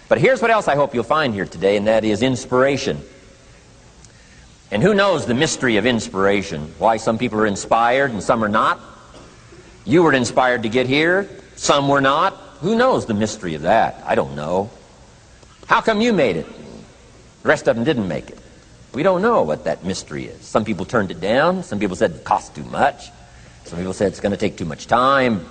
But here's what else I hope you'll find here today, and that is inspiration. And who knows the mystery of inspiration? Why some people are inspired and some are not? You were inspired to get here, some were not. Who knows the mystery of that? I don't know. How come you made it? The rest of them didn't make it. We don't know what that mystery is. Some people turned it down. Some people said it costs too much. Some people said it's going to take too much time.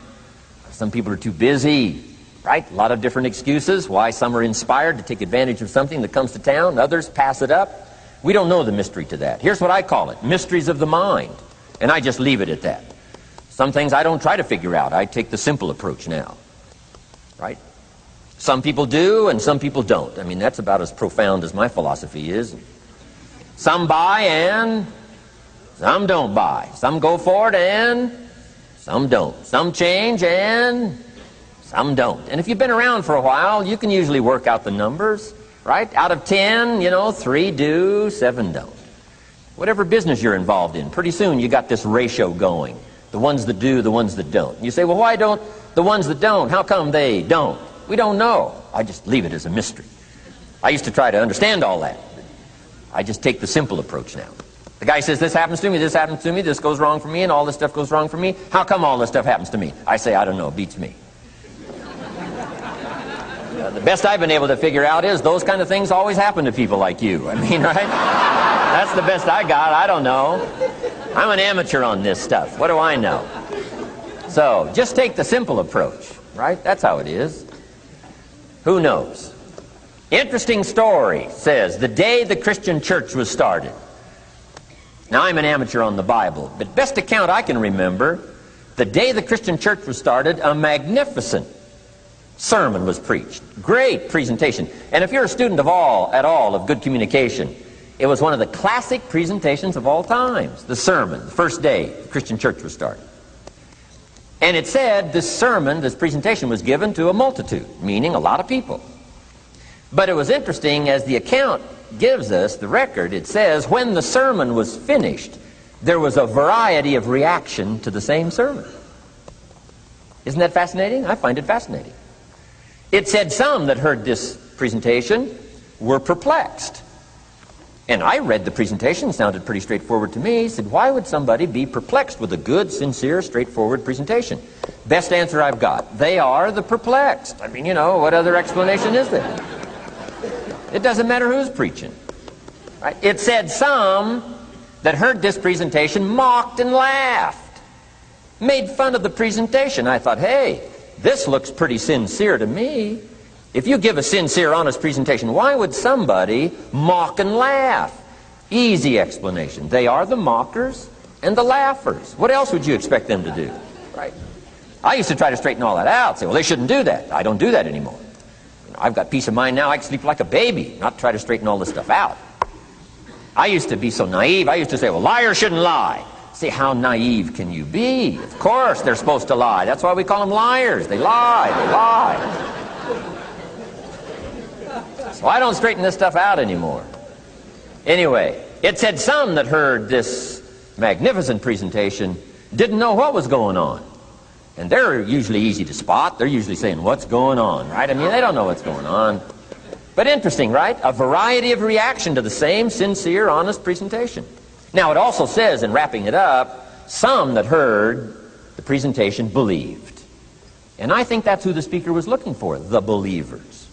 Some people are too busy. Right? A lot of different excuses why some are inspired to take advantage of something that comes to town. Others pass it up. We don't know the mystery to that. Here's what I call it. Mysteries of the mind. And I just leave it at that. Some things I don't try to figure out. I take the simple approach now. Right? Some people do and some people don't. I mean, that's about as profound as my philosophy is. Some buy and some don't buy. Some go for it and some don't. Some change and some don't. And if you've been around for a while, you can usually work out the numbers, right? Out of 10, 3 do, 7 don't. Whatever business you're involved in, pretty soon you got this ratio going. The ones that do, the ones that don't. You say, well, why don't the ones that don't, how come they don't? We don't know. I just leave it as a mystery. I used to try to understand all that. I just take the simple approach now. The guy says, this happens to me, this goes wrong for me, and all this stuff goes wrong for me. How come all this stuff happens to me? I say, I don't know, it beats me. The best I've been able to figure out is those kind of things always happen to people like you. I mean, right? That's the best I got. I don't know. I'm an amateur on this stuff. What do I know? So, just take the simple approach, right? That's how it is. Who knows? Interesting story says, the day the Christian church was started. Now, I'm an amateur on the Bible, but best account I can remember, the day the Christian church was started, a magnificent sermon was preached. Great presentation. And if you're a student at all of good communication, it was one of the classic presentations of all times. The sermon, the first day the Christian church was started. And it said this sermon, this presentation was given to a multitude, meaning a lot of people. But it was interesting, as the account gives us, the record, it says, when the sermon was finished, there was a variety of reaction to the same sermon. Isn't that fascinating? I find it fascinating. It said some that heard this presentation were perplexed. And I read the presentation, sounded pretty straightforward to me. Said, why would somebody be perplexed with a good, sincere, straightforward presentation? Best answer I've got. They are the perplexed. I mean, what other explanation is there? It doesn't matter who's preaching. Right? It said some that heard this presentation mocked and laughed, made fun of the presentation. I thought, hey, this looks pretty sincere to me. If you give a sincere, honest presentation, why would somebody mock and laugh? Easy explanation. They are the mockers and the laughers. What else would you expect them to do? Right? I used to try to straighten all that out. Say, well, they shouldn't do that. I don't do that anymore. I've got peace of mind now. I can sleep like a baby, not try to straighten all this stuff out. I used to be so naive. I used to say, well, liars shouldn't lie. See, how naive can you be? Of course they're supposed to lie. That's why we call them liars. They lie. They lie. So I don't straighten this stuff out anymore. Anyway, it said some that heard this magnificent presentation didn't know what was going on. And they're usually easy to spot. They're usually saying, what's going on, right? I mean, they don't know what's going on. But interesting, right? A variety of reaction to the same sincere, honest presentation. Now, it also says, in wrapping it up, some that heard the presentation believed. And I think that's who the speaker was looking for, the believers.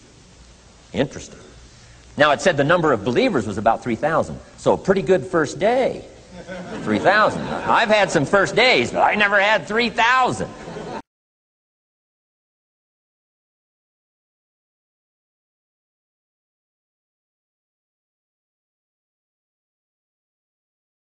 Interesting. Now, it said the number of believers was about 3,000. So a pretty good first day. 3,000. I've had some first days, but I never had 3,000.